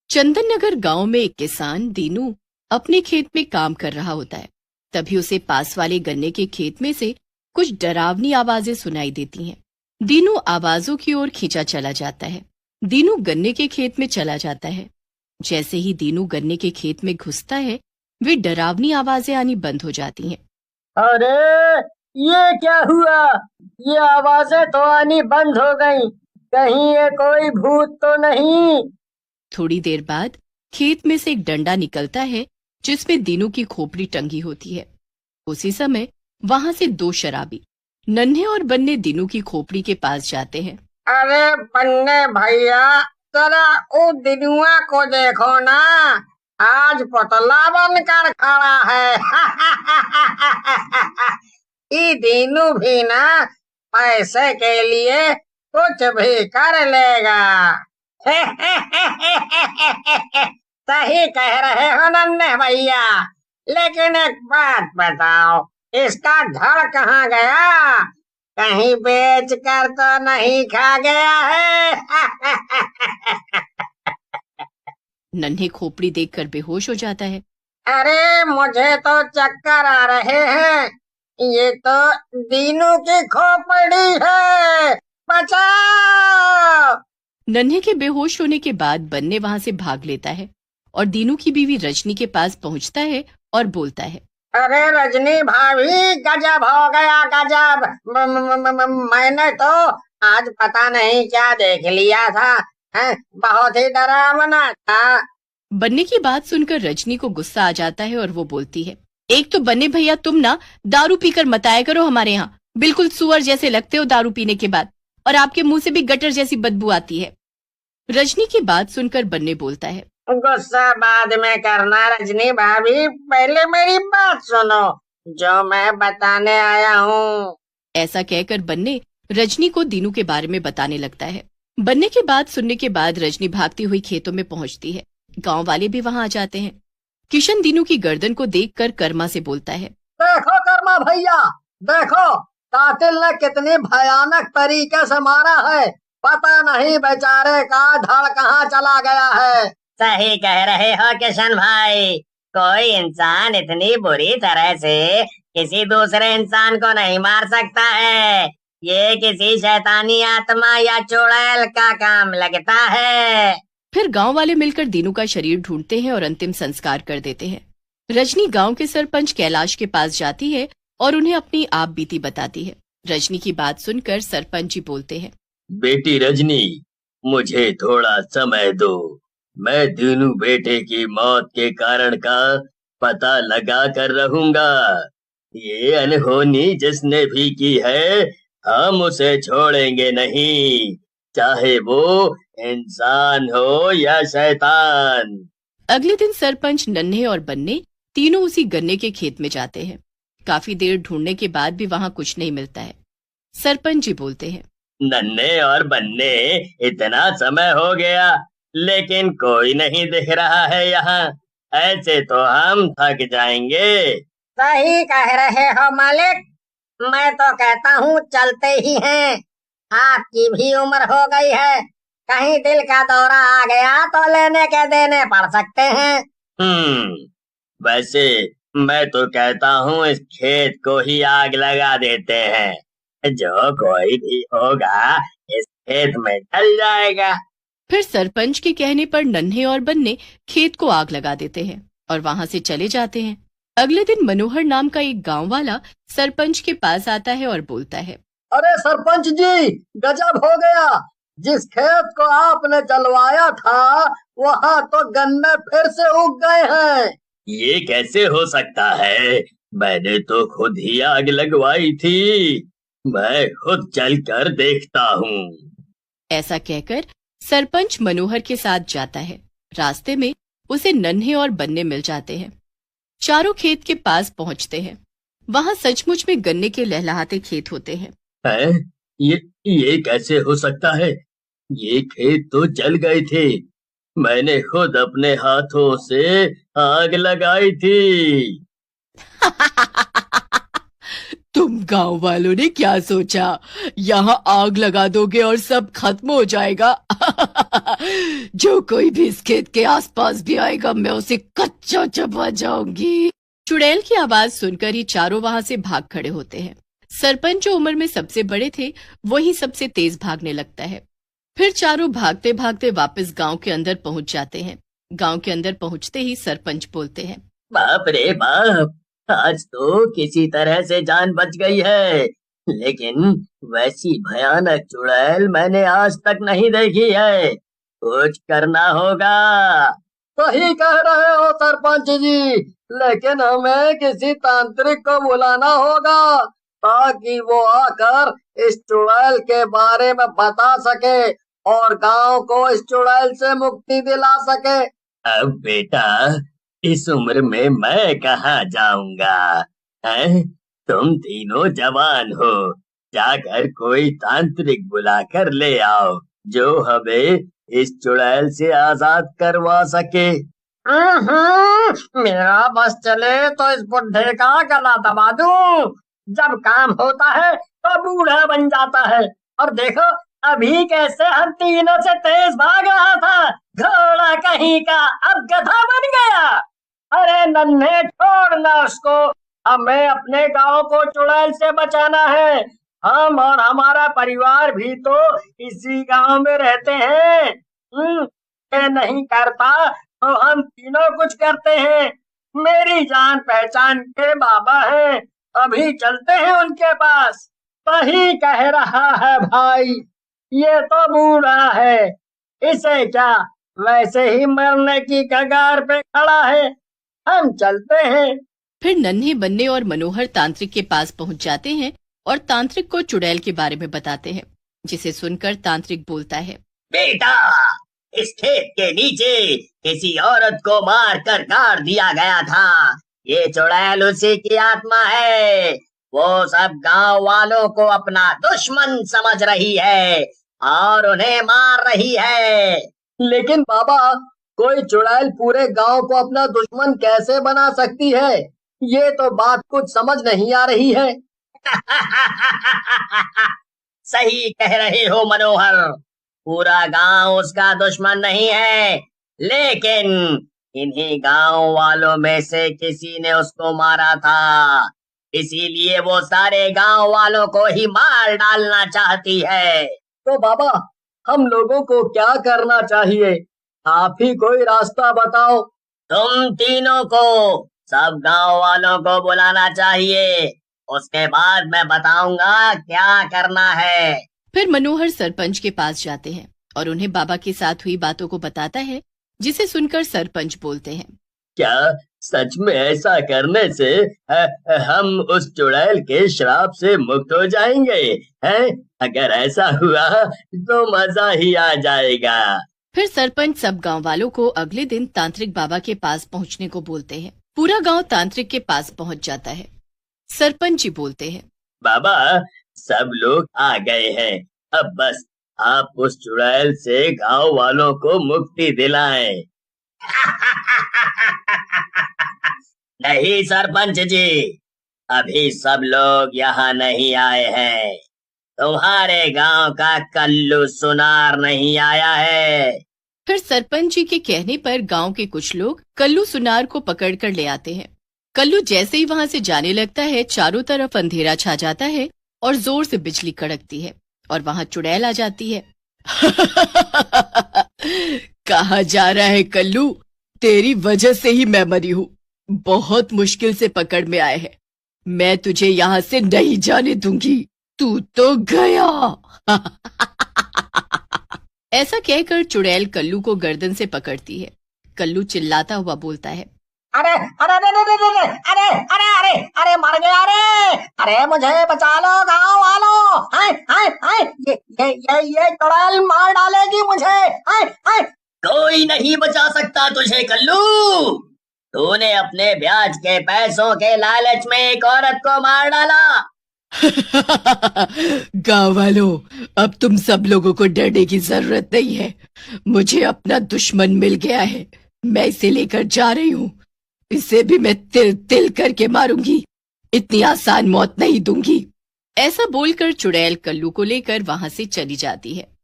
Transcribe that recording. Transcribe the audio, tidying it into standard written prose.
चंदन नगर गांव में एक किसान दीनू अपने खेत में काम कर रहा होता है। तभी उसे पास वाले गन्ने के खेत में से कुछ डरावनी आवाजें सुनाई देती हैं। दीनू आवाजों की ओर खींचा चला जाता है। दीनू गन्ने के खेत में चला जाता है। जैसे ही दीनू गन्ने के खेत में घुसता है, वे डरावनी आवाजें आनी बंद हो जाती हैं। अरे ये क्या हुआ? ये आवाजें तो आनी बंद हो गई। कहीं ये कोई भूत तो नहीं? थोड़ी देर बाद खेत में से एक डंडा निकलता है जिसमें दीनू की खोपड़ी टंगी होती है। उसी समय वहां से दो शराबी नन्हे और बन्ने दीनू की खोपड़ी के पास जाते हैं। अरे बन्ने भैया, जरा उस दिनुआ को देखो ना, आज पुतला बनकर खड़ा है। ये दीनू भी ना पैसे के लिए कुछ भी कर लेगा। सही कह रहे हो नन्हे भैया, लेकिन एक बात बताओ, इसका धड़ कहाँ गया? कहीं बेच कर तो नहीं खा गया है? नन्हे खोपड़ी देखकर बेहोश हो जाता है। अरे मुझे तो चक्कर आ रहे हैं। ये तो दीनू की खोपड़ी है, बचाओ! नन्हे के बेहोश होने के बाद बन्ने वहां से भाग लेता है और दीनू की बीवी रजनी के पास पहुंचता है और बोलता है, अरे रजनी भाभी, गजब हो गया, गजब। मैंने तो आज पता नहीं क्या देख लिया था, बहुत ही डरावना था। बन्ने की बात सुनकर रजनी को गुस्सा आ जाता है और वो बोलती है, एक तो बन्ने भैया, तुम ना दारू पीकर मत आया करो हमारे यहाँ। बिल्कुल सुअर जैसे लगते हो दारू पीने के बाद, और आपके मुंह से भी गटर जैसी बदबू आती है। रजनी की बात सुनकर बन्ने बोलता है, गुस्सा बाद में करना रजनी भाभी, पहले मेरी बात सुनो जो मैं बताने आया हूँ। ऐसा कहकर बन्ने रजनी को दीनू के बारे में बताने लगता है। बन्ने की बात सुनने के बाद रजनी भागती हुई खेतों में पहुंचती है। गांव वाले भी वहां आ जाते हैं। किशन दीनू की गर्दन को देखकर कर्मा से बोलता है, देखो कर्मा भैया, देखो कातिल ने कितनी भयानक तरीके से मारा है। पता नहीं बेचारे का धड़ कहाँ चला गया है। सही कह रहे हो किशन भाई, कोई इंसान इतनी बुरी तरह से किसी दूसरे इंसान को नहीं मार सकता है। ये किसी शैतानी आत्मा या चुड़ैल का काम लगता है। फिर गांव वाले मिलकर दीनू का शरीर ढूंढते हैं और अंतिम संस्कार कर देते हैं। रजनी गांव के सरपंच कैलाश के पास जाती है और उन्हें अपनी आप बीती बताती है। रजनी की बात सुनकर सरपंच जी बोलते हैं, बेटी रजनी, मुझे थोड़ा समय दो। मैं दीनू बेटे की मौत के कारण का पता लगा कर रहूंगा। ये अनहोनी जिसने भी की है, हम उसे छोड़ेंगे नहीं, चाहे वो इंसान हो या शैतान। अगले दिन सरपंच, नन्हे और बन्ने तीनों उसी गन्ने के खेत में जाते हैं। काफी देर ढूंढने के बाद भी वहां कुछ नहीं मिलता है। सरपंच जी बोलते हैं, नन्हे और बन्ने, इतना समय हो गया लेकिन कोई नहीं दिख रहा है यहाँ। ऐसे तो हम थक जाएंगे। सही कह रहे हो मालिक, मैं तो कहता हूँ चलते ही हैं। आपकी भी उम्र हो गई है, कहीं दिल का दौरा आ गया तो लेने के देने पड़ सकते हैं। वैसे मैं तो कहता हूँ इस खेत को ही आग लगा देते हैं। जो कोई भी होगा इस खेत में जल जाएगा। फिर सरपंच के कहने पर नन्हे और बन्ने खेत को आग लगा देते हैं और वहां से चले जाते हैं। अगले दिन मनोहर नाम का एक गांव वाला सरपंच के पास आता है और बोलता है, अरे सरपंच जी, गजब हो गया। जिस खेत को आपने जलवाया था वहाँ तो गन्ने फिर से उग गए हैं। ये कैसे हो सकता है? मैंने तो खुद ही आग लगवाई थी। मैं खुद चल कर देखता हूँ। ऐसा कहकर सरपंच मनोहर के साथ जाता है। रास्ते में उसे नन्हे और बन्ने मिल जाते हैं। चारों खेत के पास पहुंचते हैं। वहां सचमुच में गन्ने के लहलहाते खेत होते हैं। ये कैसे हो सकता है? ये खेत तो जल गए थे। मैंने खुद अपने हाथों से आग लगाई थी। तुम गांव वालों ने क्या सोचा, यहाँ आग लगा दोगे और सब खत्म हो जाएगा? जो कोई भी इस खेत के आसपास भी आएगा मैं उसे कच्चा चबा जाऊंगी। चुड़ैल की आवाज सुनकर ही चारों वहां से भाग खड़े होते हैं। सरपंच जो उम्र में सबसे बड़े थे वही सबसे तेज भागने लगता है। फिर चारों भागते भागते वापस गांव के अंदर पहुंच जाते हैं। गांव के अंदर पहुंचते ही सरपंच बोलते हैं, बाप रे बाप, आज तो किसी तरह से जान बच गई है, लेकिन वैसी भयानक चुड़ैल मैंने आज तक नहीं देखी है। कुछ करना होगा। सही कह रहे हो सरपंच जी, लेकिन हमें किसी तांत्रिक को बुलाना होगा ताकि वो आकर इस चुड़ैल के बारे में बता सके और गांव को इस चुड़ैल से मुक्ति दिला सके। अब बेटा, इस उम्र में मैं कहाँ जाऊंगा? हैं? तुम तीनों जवान हो, जाकर कोई तांत्रिक बुलाकर ले आओ जो हमें इस चुड़ैल से आजाद करवा सके। मेरा बस चले तो इस बुढ़े का गला दबा दूं। जब काम होता है तो बूढ़ा बन जाता है। और देखो अभी कैसे हम तीनों से तेज भाग रहा था, घोड़ा कहीं का अब गधा बन गया। अरे नन्हे छोड़ना उसको, हमें अपने गांव को चुड़ैल से बचाना है। हम और हमारा परिवार भी तो इसी गांव में रहते हैं। ये नहीं करता तो हम तीनों कुछ करते हैं। मेरी जान पहचान के बाबा हैं, अभी चलते हैं उनके पास। सही कह रहा है भाई, ये तो बूढ़ा है, इसे क्या वैसे ही मरने की कगार पे खड़ा है। हम चलते हैं। फिर नन्हे बन्ने और मनोहर तांत्रिक के पास पहुंच जाते हैं और तांत्रिक को चुड़ैल के बारे में बताते हैं, जिसे सुनकर तांत्रिक बोलता है, बेटा, इस खेत के नीचे किसी औरत को मार कर गाड़ दिया गया था। ये चुड़ैल उसी की आत्मा है। वो सब गांव वालों को अपना दुश्मन समझ रही है और उन्हें मार रही है। लेकिन बाबा, कोई चुड़ैल पूरे गांव को अपना दुश्मन कैसे बना सकती है? ये तो बात कुछ समझ नहीं आ रही है। सही कह रहे हो मनोहर, पूरा गांव उसका दुश्मन नहीं है, लेकिन इन्हीं गांव वालों में से किसी ने उसको मारा था। इसीलिए वो सारे गांव वालों को ही मार डालना चाहती है। तो बाबा, हम लोगों को क्या करना चाहिए? आप ही कोई रास्ता बताओ। तुम तीनों को सब गांव वालों को बुलाना चाहिए, उसके बाद मैं बताऊंगा क्या करना है। फिर मनोहर सरपंच के पास जाते हैं और उन्हें बाबा के साथ हुई बातों को बताता है, जिसे सुनकर सरपंच बोलते हैं, क्या सच में ऐसा करने से हम उस चुड़ैल के श्राप से मुक्त हो जाएंगे? हैं? अगर ऐसा हुआ तो मजा ही आ जाएगा। फिर सरपंच सब गांव वालों को अगले दिन तांत्रिक बाबा के पास पहुंचने को बोलते हैं। पूरा गांव तांत्रिक के पास पहुंच जाता है। सरपंच जी बोलते हैं, बाबा, सब लोग आ गए हैं, अब बस आप उस चुड़ैल से गांव वालों को मुक्ति दिलाएं। नहीं सरपंच जी, अभी सब लोग यहाँ नहीं आए हैं। तुम्हारे गांव का कल्लू सुनार नहीं आया है। फिर सरपंच जी के कहने पर गांव के कुछ लोग कल्लू सुनार को पकड़कर ले आते हैं। कल्लू जैसे ही वहां से जाने लगता है, चारों तरफ अंधेरा छा जाता है और जोर से बिजली कड़कती है और वहां चुड़ैल आ जाती है। कहाँ जा रहा है कल्लू? तेरी वजह से ही मैं मरी हूँ। बहुत मुश्किल से पकड़ में आए हैं। मैं तुझे यहाँ से नहीं जाने दूंगी। तू तो गया। ऐसा कहकर चुड़ैल कल्लू को गर्दन से पकड़ती है। कल्लू चिल्लाता हुआ बोलता है, अरे अरे अरे अरे अरे अरे अरे अरे अरे मर गया रे! अरे मुझे बचा लो गांव वालों! हाय हाय हाय, ये चुड़ैल मार डालेगी मुझे! हाय हाय! कोई नहीं बचा सकता तुझे कल्लू। तूने अपने ब्याज के पैसों के लालच में एक औरत को मार डाला। गाँव वालों, अब तुम सब लोगों को डरने की जरूरत नहीं है। मुझे अपना दुश्मन मिल गया है। मैं इसे लेकर जा रही हूँ। इसे भी मैं तिल तिल करके मारूंगी। इतनी आसान मौत नहीं दूंगी। ऐसा बोलकर चुड़ैल कल्लू को लेकर वहां से चली जाती है।